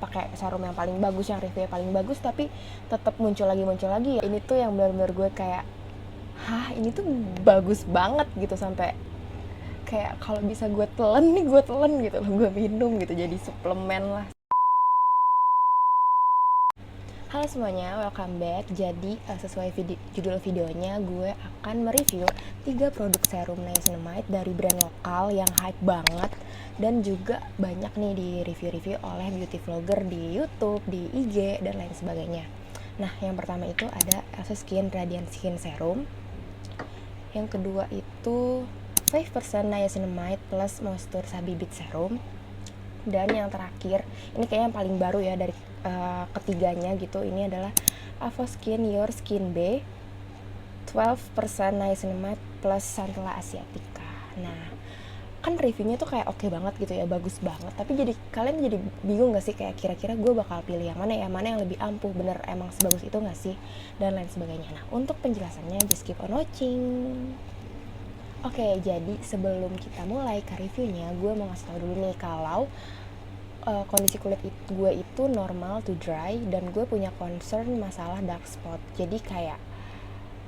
pakai serum yang paling bagus, yang reviewnya paling bagus, tapi tetap muncul lagi. Ini tuh yang benar-benar gue kayak, hah ini tuh bagus banget gitu, sampai kayak kalau bisa gue telan nih gue telan gitu loh, gue minum gitu jadi suplemen lah. Halo semuanya, welcome back. Jadi sesuai judul videonya, gue akan mereview 3 produk serum niacinamide dari brand lokal yang hype banget dan juga banyak nih di review-review oleh beauty vlogger di YouTube, di IG, dan lain sebagainya. Nah, yang pertama itu ada Elsa Skin Radiant Skin Serum. Yang kedua itu 5% niacinamide plus moisture Sabibit Serum. Dan yang terakhir, ini kayaknya yang paling baru ya dari ketiganya gitu, ini adalah Avoskin Your Skin Bay 12% niacinamide plus Centella asiatica. Nah, kan reviewnya tuh kayak oke banget gitu ya, bagus banget. Tapi kalian jadi bingung gak sih kayak kira-kira gue bakal pilih yang mana ya, mana yang lebih ampuh, bener emang sebagus itu gak sih, dan lain sebagainya. Nah, untuk penjelasannya just keep on watching. Oke, jadi sebelum kita mulai ke reviewnya, gue mau ngasih tau dulu nih kalau kondisi kulit gue itu normal to dry, dan gue punya concern masalah dark spot. Jadi kayak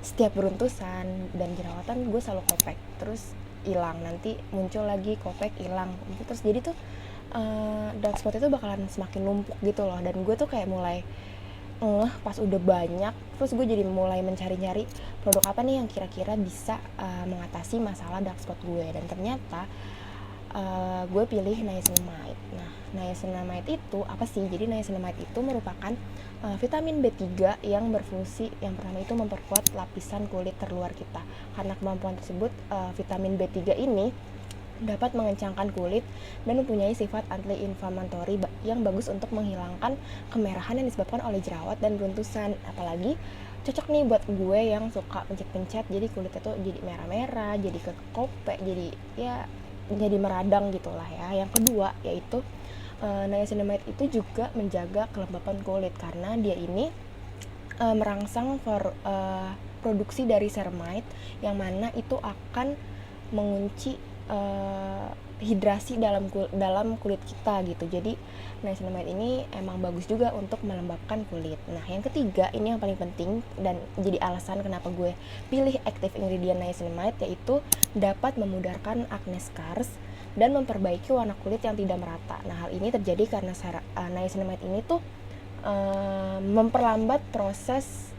setiap beruntusan dan jerawatan gue selalu kopek, terus hilang, nanti muncul lagi, kopek, hilang. Terus jadi tuh dark spot itu bakalan semakin numpuk gitu loh, dan gue tuh kayak mulai pas udah banyak, terus gue jadi mulai mencari-cari produk apa nih yang kira-kira bisa mengatasi masalah dark spot gue, dan ternyata gue pilih niacinamide. Nah, niacinamide itu apa sih? Jadi niacinamide itu merupakan vitamin B3 yang berfungsi, yang pertama itu memperkuat lapisan kulit terluar kita. Karena kemampuan tersebut, vitamin B3 ini dapat mengencangkan kulit dan mempunyai sifat anti-inflammatory yang bagus untuk menghilangkan kemerahan yang disebabkan oleh jerawat dan beruntusan. Apalagi cocok nih buat gue yang suka pencet-pencet, jadi kulitnya tuh jadi merah-merah, jadi kekopek, jadi ya jadi meradang gitulah ya. Yang kedua yaitu niacinamide itu juga menjaga kelembapan kulit, karena dia ini merangsang produksi dari ceramide yang mana itu akan mengunci hidrasi dalam kulit kita gitu. Jadi niacinamide ini emang bagus juga untuk melembabkan kulit. Nah, yang ketiga ini yang paling penting dan jadi alasan kenapa gue pilih active ingredient niacinamide, yaitu dapat memudarkan acne scars dan memperbaiki warna kulit yang tidak merata. Nah, hal ini terjadi karena niacinamide ini tuh memperlambat proses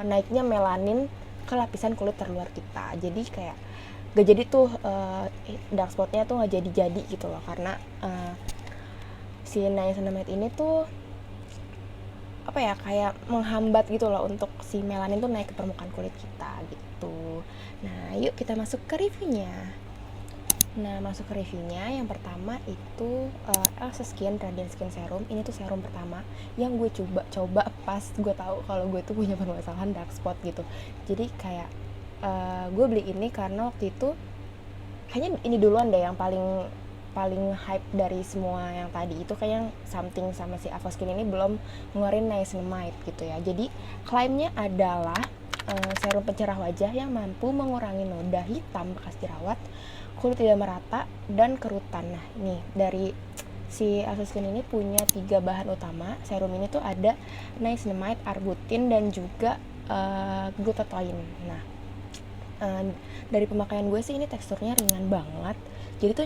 naiknya melanin ke lapisan kulit terluar kita. Jadi kayak gak jadi tuh dark spotnya tuh gak jadi gitu loh, karena si niacinamide ini tuh apa ya, kayak menghambat gitu loh untuk si melanin tuh naik ke permukaan kulit kita gitu. Nah, yuk kita masuk ke reviewnya. Yang pertama itu Elsa Skin Radiant Skin Serum. Ini tuh serum pertama yang gue coba pas gue tahu kalau gue tuh punya permasalahan dark spot gitu. Jadi kayak gue beli ini karena waktu itu kayaknya ini duluan deh yang paling hype dari semua yang tadi. Itu kayak something sama si Avoskin ini belum ngeluarin niacinamide gitu ya. Jadi klaimnya adalah serum pencerah wajah yang mampu mengurangi noda hitam bekas jerawat, kulit tidak merata, dan kerutan. Nah, ini dari si Avoskin ini punya 3 bahan utama. Serum ini tuh ada niacinamide, arbutin, dan juga glutathione. Nah, dari pemakaian gue sih ini teksturnya ringan banget, jadi tuh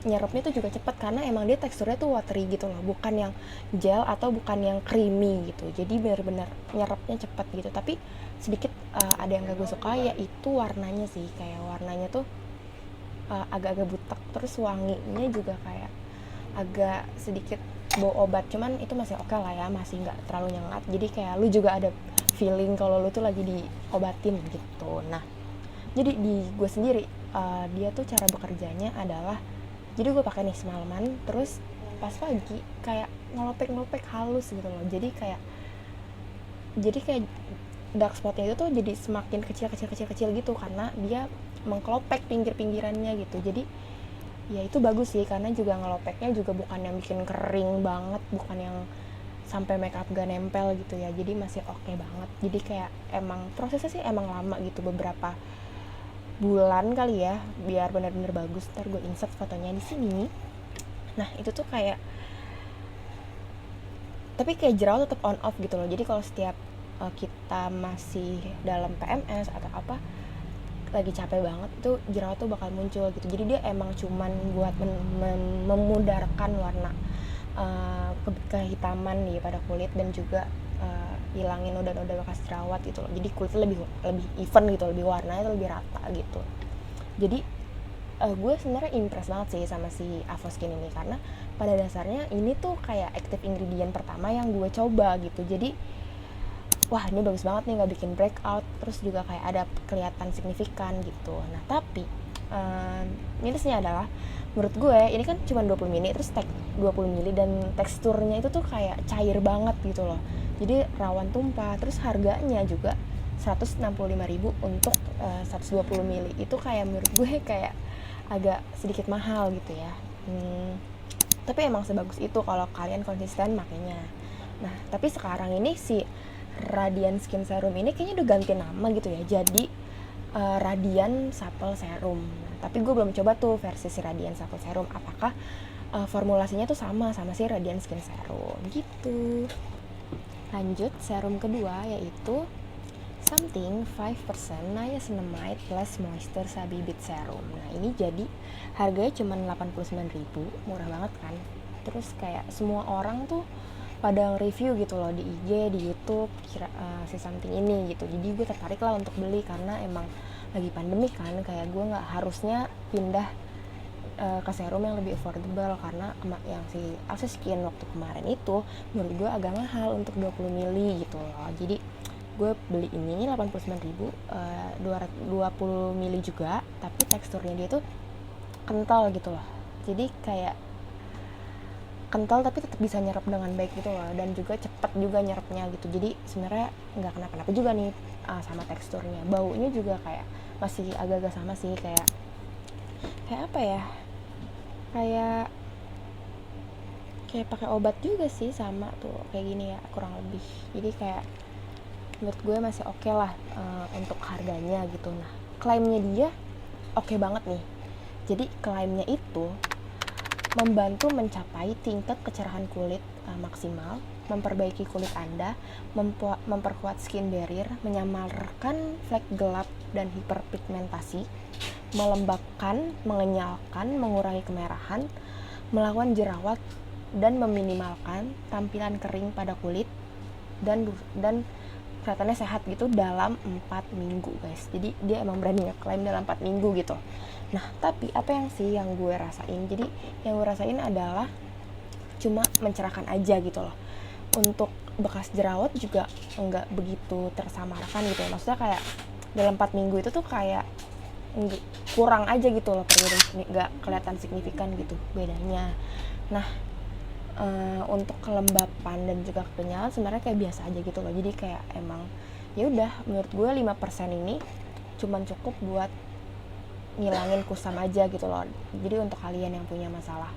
nyerapnya tuh juga cepet, karena emang dia teksturnya tuh watery gitu loh, bukan yang gel atau bukan yang creamy gitu. Jadi benar-benar nyerapnya cepet gitu. Tapi sedikit ada yang gak gue suka, yaitu warnanya sih. Kayak warnanya tuh agak-agak butek, terus wanginya juga kayak agak sedikit bau obat. Cuman itu masih oke lah ya, masih nggak terlalu nyengat, jadi kayak lu juga ada feeling kalau lu tuh lagi diobatin gitu. Nah, jadi di gue sendiri dia tuh cara bekerjanya adalah, jadi gue pakai nih semalaman, terus pas pagi kayak ngelopek halus gitu loh. Jadi kayak dark spotnya itu tuh jadi semakin kecil gitu, karena dia mengkelopek pinggir-pinggirannya gitu. Jadi ya itu bagus sih, karena juga ngelopeknya juga bukan yang bikin kering banget, bukan yang sampai makeup gak nempel gitu ya. Jadi masih oke banget. Jadi kayak emang prosesnya sih emang lama gitu, beberapa bulan kali ya biar benar-benar bagus. Ntar gue insert fotonya di sini. Nah, itu tuh kayak tapi kayak jerawat tetap on off gitu loh. Jadi kalau setiap kita masih dalam PMS atau apa, lagi capek banget tuh jerawat tuh bakal muncul gitu. Jadi dia emang cuman buat memudarkan warna kehitaman nih pada kulit, dan juga hilangin noda-noda bekas jerawat gitu loh. Jadi kulitnya lebih even gitu, lebih warnanya tuh lebih rata gitu. Jadi gue sebenarnya impress banget sih sama si Avoskin ini, karena pada dasarnya ini tuh kayak active ingredient pertama yang gue coba gitu. Jadi wah, ini bagus banget nih, nggak bikin breakout, terus juga kayak ada kelihatan signifikan gitu. Nah tapi minusnya adalah menurut gue ini kan cuma 20 mili, terus 20 mili dan teksturnya itu tuh kayak cair banget gitu loh. Jadi rawan tumpah, terus harganya juga 165.000 untuk 120 mili. Itu kayak menurut gue kayak agak sedikit mahal gitu ya. Tapi emang sebagus itu kalau kalian konsisten makanya. Nah, tapi sekarang ini si Radiant Skin Serum ini kayaknya udah ganti nama gitu ya, jadi Radiant Supple Serum. Nah, tapi gue belum coba tuh versi si Radiant Supple Serum, apakah formulasinya tuh sama si Radiant Skin Serum gitu. Lanjut, serum kedua yaitu Something 5% Niacinamide Plus Moisture Sabibit Serum. Nah ini jadi harganya cuma 89.000, murah banget kan. Terus kayak semua orang tuh pada review gitu loh di IG, di YouTube si Something ini gitu. Jadi gue tertarik lah untuk beli karena emang lagi pandemi kan, kayak gue nggak harusnya pindah ke serum yang lebih affordable, karena yang si Avoskin waktu kemarin itu menurut gue agak mahal untuk 20 mili gitu loh. Jadi gue beli ini 89.000, 20 mili juga, tapi teksturnya dia tuh kental gitu loh. Jadi kayak kental tapi tetap bisa nyerap dengan baik gitu loh, dan juga cepet juga nyerapnya gitu. Jadi sebenarnya nggak kenapa-napa juga nih sama teksturnya. Baunya juga kayak masih agak-agak sama sih, kayak apa ya, kayak pakai obat juga sih, sama tuh kayak gini ya kurang lebih. Jadi kayak menurut gue masih oke lah untuk harganya gitu. Nah klaimnya dia oke banget nih. Jadi klaimnya itu membantu mencapai tingkat kecerahan kulit maksimal, memperbaiki kulit Anda, memperkuat skin barrier, menyamarkan flek gelap dan hiperpigmentasi, melembabkan, mengenyalkan, mengurangi kemerahan, melawan jerawat, dan meminimalkan tampilan kering pada kulit, dan kelihatannya sehat gitu dalam 4 minggu guys. Jadi dia emang berani ngeklaim dalam 4 minggu gitu. Nah tapi apa yang gue rasain, jadi yang gue rasain adalah cuma mencerahkan aja gitu loh. Untuk bekas jerawat juga enggak begitu tersamarkan gitu. Maksudnya kayak dalam 4 minggu itu tuh kayak kurang aja gitu loh, nggak kelihatan signifikan gitu bedanya. Nah untuk kelembapan dan juga kekenyalan sebenarnya kayak biasa aja gitu loh. Jadi kayak emang ya udah, menurut gue 5% ini cuman cukup buat ngilangin kusam aja gitu loh. Jadi untuk kalian yang punya masalah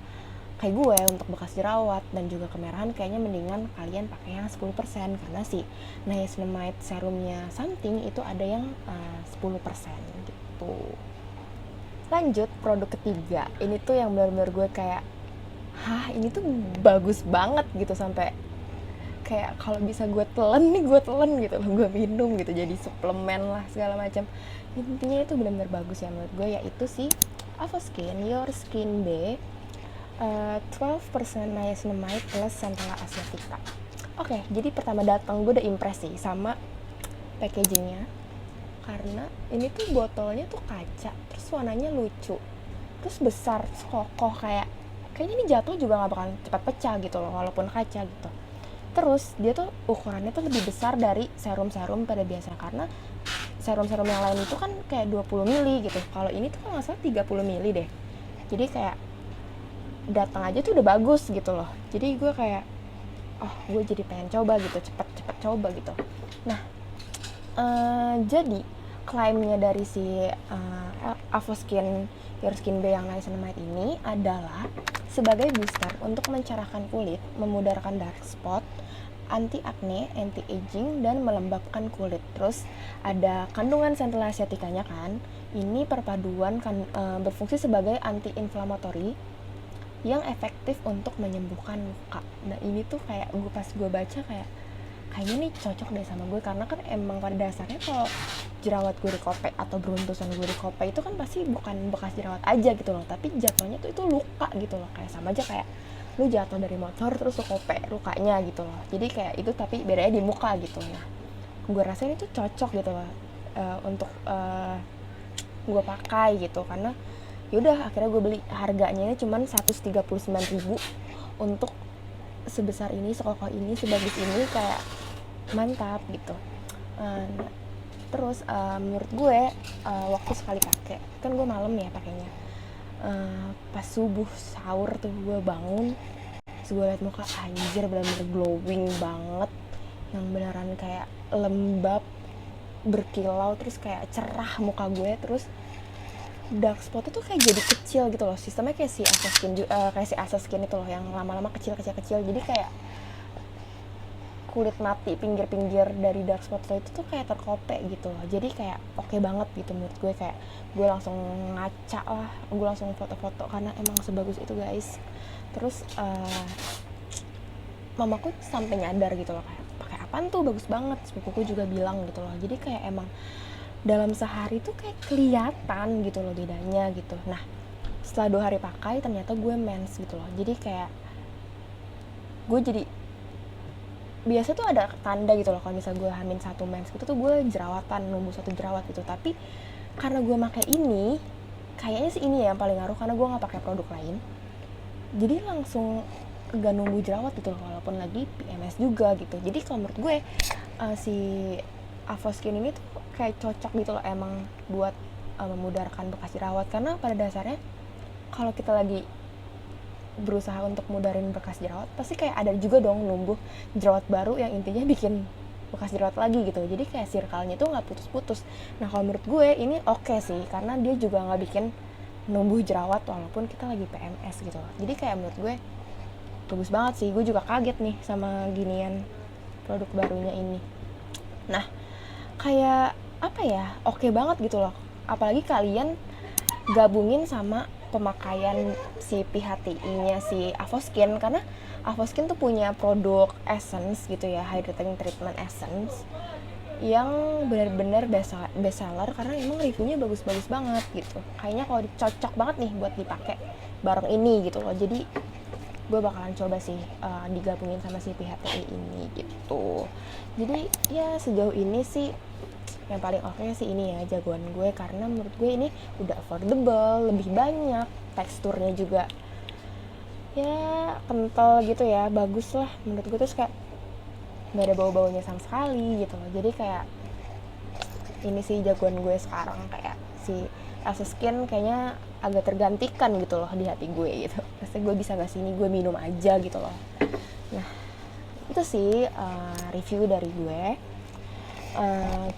kayak gue untuk bekas jerawat dan juga kemerahan, kayaknya mendingan kalian pakai yang 10%, karena si niacinamide serumnya Something itu ada yang 10% gitu. Lanjut, produk ketiga ini tuh yang benar-benar gue kayak ini tuh bagus banget gitu, sampai kayak kalau bisa gue telan gitu loh, gue minum gitu jadi suplemen lah segala macam. Intinya itu benar-benar bagus ya menurut gue, yaitu si Avoskin Your Skin Bay 12% niacinamide plus Centella asiatica. Oke, jadi pertama datang gue udah impress sih sama packagingnya, karena ini tuh botolnya tuh kaca, terus warnanya lucu, terus besar, terus kokoh, kayaknya ini jatuh juga nggak bakal cepat pecah gitu loh walaupun kaca gitu. Terus dia tuh ukurannya tuh lebih besar dari serum-serum pada biasa, karena serum-serum yang lain itu kan kayak 20 mili gitu. Kalau ini tuh kalau nggak salah 30 mili deh. Jadi kayak datang aja tuh udah bagus gitu loh. Jadi gue kayak gue jadi pengen coba gitu, cepet coba gitu. Nah jadi klaimnya dari si Avoskin Your Skin Bay yang niacinamide ini adalah sebagai booster untuk mencerahkan kulit, memudarkan dark spot, anti acne, anti aging, dan melembabkan kulit. Terus ada kandungan Centella asiaticanya kan. Ini perpaduan kan berfungsi sebagai anti inflammatory yang efektif untuk menyembuhkan luka. Nah ini tuh kayak pas gue baca kayaknya nih cocok deh sama gue, karena kan emang pada dasarnya kalau jerawat gurikope atau beruntusan gurikope itu kan pasti bukan bekas jerawat aja gitu loh, tapi jatuhnya tuh itu luka gitu loh, kayak sama aja kayak lu jatuh dari motor terus lu kope lukanya gitu loh. Jadi kayak itu tapi bedanya di muka gitu. Nah gue rasa ini tuh cocok gitu loh untuk gue pakai gitu, karena yaudah akhirnya gue beli. Harganya cuma 139.000 untuk sebesar ini, sekokoh ini, sebagus ini, kayak mantap gitu. Terus menurut gue waktu sekali pakai kan gue malam ya pakainya, pas subuh sahur tuh gue bangun, terus gue liat muka anjir bener-bener glowing banget, yang beneran kayak lembab, berkilau, terus kayak cerah muka gue. Terus dark spot itu kayak jadi kecil gitu loh, sistemnya kayak si Asa Skin itu loh, yang lama-lama kecil. Jadi kayak kulit mati pinggir-pinggir dari dark spot itu tuh kayak terkope gitu loh. Jadi kayak oke banget gitu menurut gue, kayak gue langsung ngaca lah, gue langsung foto-foto karena emang sebagus itu guys. Terus mamaku sampai nyadar gitu loh, kayak pakai apaan tuh, bagus banget. Sepupuku juga bilang gitu loh. Jadi kayak emang dalam sehari tuh kayak kelihatan gitu loh bedanya gitu. Nah setelah 2 hari pakai ternyata gue mens gitu loh. Jadi kayak gue jadi biasa tuh ada tanda gitu loh kalau misalnya gue hamil 1 mens gitu tuh gue jerawatan, numbuh 1 jerawat gitu. Tapi karena gue pakai ini, kayaknya sih ini ya yang paling ngaruh, karena gue nggak pakai produk lain, jadi langsung gak numbuh jerawat gitu loh, walaupun lagi PMS juga gitu. Jadi kalau menurut gue si Avoskin ini tuh kayak cocok gitu loh emang buat memudarkan bekas jerawat, karena pada dasarnya kalau kita lagi berusaha untuk mudarin bekas jerawat pasti kayak ada juga dong numbuh jerawat baru yang intinya bikin bekas jerawat lagi gitu. Jadi kayak circle-nya tuh nggak putus-putus. Nah kalau menurut gue ini oke sih, karena dia juga nggak bikin numbuh jerawat walaupun kita lagi PMS gitu loh. Jadi kayak menurut gue bagus banget sih. Gue juga kaget nih sama ginian produk barunya ini. Nah kayak apa ya, oke banget gitu loh, apalagi kalian gabungin sama pemakaian si PHTI-nya si Avoskin, karena Avoskin tuh punya produk essence gitu ya, hydrating treatment essence yang benar-benar best seller, karena emang reviewnya bagus-bagus banget gitu. Kayaknya kalau cocok banget nih buat dipakai bareng ini gitu loh. Jadi gue bakalan coba sih digabungin sama si PHTI ini gitu. Jadi ya sejauh ini sih yang paling oke sih ini ya jagoan gue, karena menurut gue ini udah affordable, lebih banyak, teksturnya juga ya kental gitu ya, bagus lah menurut gue. Terus kayak gak ada bau-baunya sama sekali gitu loh. Jadi kayak ini sih jagoan gue sekarang, kayak si Asa Skin kayaknya agak tergantikan gitu loh di hati gue gitu. Pasti gue bisa gak sih ini gue minum aja gitu loh. Nah itu sih review dari gue.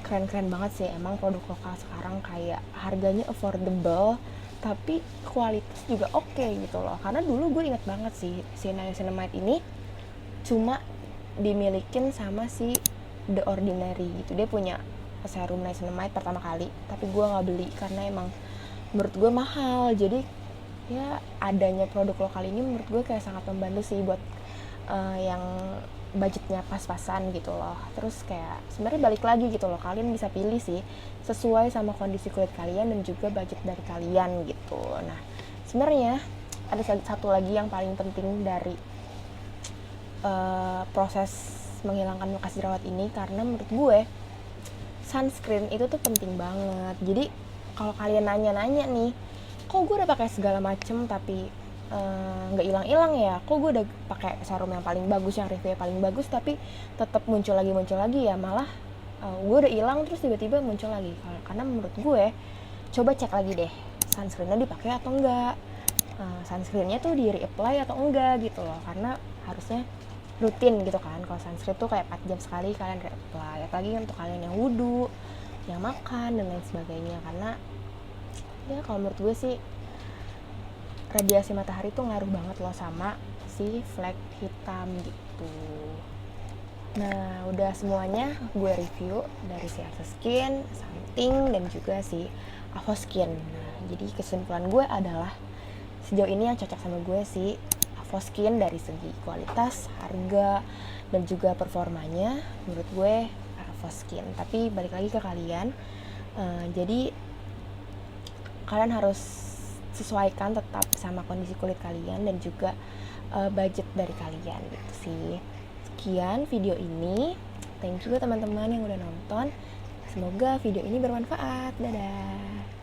Keren-keren banget sih emang produk lokal sekarang, kayak harganya affordable tapi kualitas juga oke gitu loh. Karena dulu gue inget banget sih si niacinamide ini cuma dimilikin sama si The Ordinary gitu. Dia punya serum niacinamide pertama kali, tapi gue nggak beli karena emang menurut gue mahal. Jadi ya adanya produk lokal ini menurut gue kayak sangat membantu sih buat yang budgetnya pas-pasan gitu loh. Terus kayak sebenarnya balik lagi gitu loh, kalian bisa pilih sih sesuai sama kondisi kulit kalian dan juga budget dari kalian gitu. Nah sebenarnya ada satu lagi yang paling penting dari proses menghilangkan bekas jerawat ini, karena menurut gue sunscreen itu tuh penting banget. Jadi kalau kalian nanya-nanya nih, kok gue udah pakai segala macem tapi nggak hilang-hilang ya, kok gue udah pakai serum yang paling bagus, yang reviewnya paling bagus, tapi tetap muncul lagi ya, malah gue udah hilang terus tiba-tiba muncul lagi. Karena menurut gue coba cek lagi deh sunscreennya dipakai atau enggak, sunscreennya tuh di reapply atau enggak gitu loh, karena harusnya rutin gitu kan. Kalau sunscreen tuh kayak 4 jam sekali kalian reapply, apalagi untuk kalian yang wudhu, yang makan dan lain sebagainya. Karena ya kalau menurut gue sih radiasi matahari tuh ngaruh banget loh sama si flek hitam gitu. Nah udah semuanya gue review dari si Asa Skin, Something, dan juga si Avoskin. Nah jadi kesimpulan gue adalah sejauh ini yang cocok sama gue sih Avoskin dari segi kualitas, harga, dan juga performanya. Menurut gue Avoskin, tapi balik lagi ke kalian. Jadi kalian harus sesuaikan tetap sama kondisi kulit kalian dan juga budget dari kalian gitu sih. Sekian video ini. Thank you teman-teman yang udah nonton. Semoga video ini bermanfaat. Dadah.